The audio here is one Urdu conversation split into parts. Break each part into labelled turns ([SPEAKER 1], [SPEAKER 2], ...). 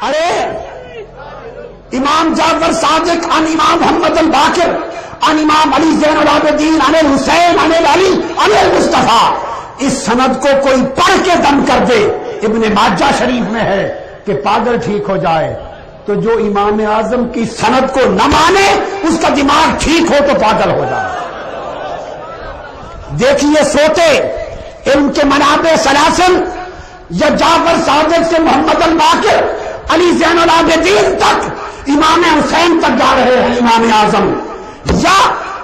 [SPEAKER 1] ارے امام جعفر صادق عن امام محمد الباقر عن امام علی زین العابدین عن الحسین عن علی عن المصطفیٰ، اس سند کو کوئی پڑھ کے دم کر دے، ابن ماجہ شریف میں ہے کہ پاگل ٹھیک ہو جائے، تو جو امام اعظم کی سند کو نہ مانے اس کا دماغ ٹھیک ہو تو پاگل ہو جائے۔ دیکھیے سوتے علم کے منابع سلاسل، یا جعفر صادق سے محمد الباقر علی زین العابدین تک، امام حسین تک جا رہے ہیں امام اعظم، یا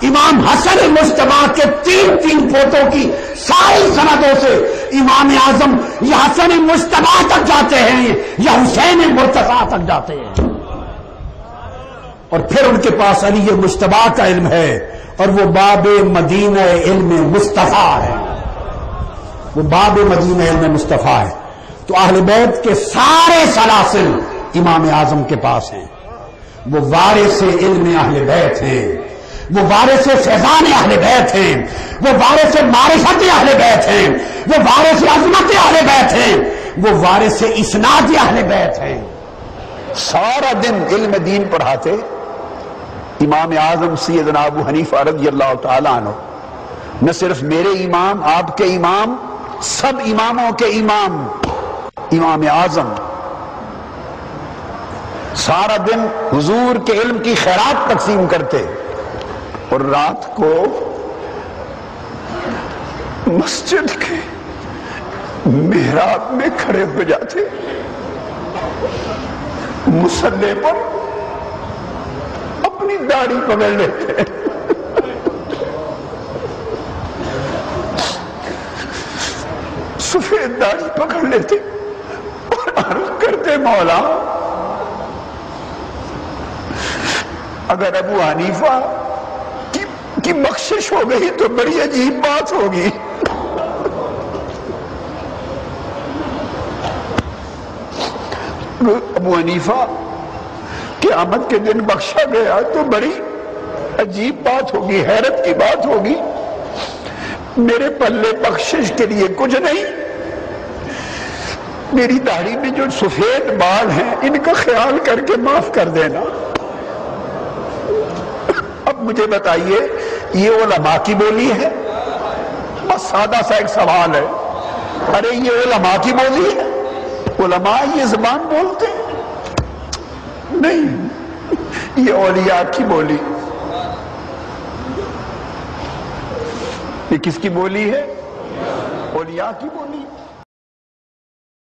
[SPEAKER 1] امام حسن مجتبیٰ کے تین پوتوں کی ساری سندوں سے امام اعظم یا حسن مجتبیٰ تک جاتے ہیں یا حسین مرتضیٰ تک جاتے ہیں، اور پھر ان کے پاس علی مجتبیٰ کا علم ہے، اور وہ باب مدینہ علم مصطفیٰ ہے، وہ باب مدینہ علم مصطفیٰ ہے۔ تو اہل بیت کے سارے سلاسل امام اعظم کے پاس ہیں، وہ وارث علم اہل بیت ہیں، وہ وارث فیضان اہل بیت ہیں، وہ وارث معرفت اہل بیت ہیں، وہ وارث عظمت اہل بیت ہیں، وہ وارث اسناد اہل بیت ہیں۔ سارا دن علم دین پڑھاتے امام اعظم سیدنا ابو حنیفہ رضی اللہ تعالی عنہ، نہ صرف میرے امام، آپ کے امام، سب اماموں کے امام امام اعظم، سارا دن حضور کے علم کی خیرات تقسیم کرتے، اور رات کو مسجد کے محراب میں کھڑے ہو جاتے، مصلی پر اپنی داڑھی پکڑ لیتے، سفید داڑھی پکڑ لیتے اور عرض کرتے، مولا اگر ابو حنیفہ کی بخشش ہو گئی تو بڑی عجیب بات ہوگی، ابو حنیفہ قیامت کے دن بخشا گیا تو بڑی عجیب بات ہوگی، حیرت کی بات ہوگی، میرے پلے بخشش کے لیے کچھ نہیں، میری داڑھی میں جو سفید بال ہیں ان کا خیال کر کے معاف کر دینا۔ اب مجھے بتائیے، یہ علماء کی بولی ہے؟ بس سادہ سا ایک سوال ہے، ارے یہ علماء کی بولی ہے؟ علماء یہ زبان بولتے ہیں؟ نہیں، یہ اولیاء کی بولی۔ یہ کس کی بولی ہے؟ اولیاء کی بولی۔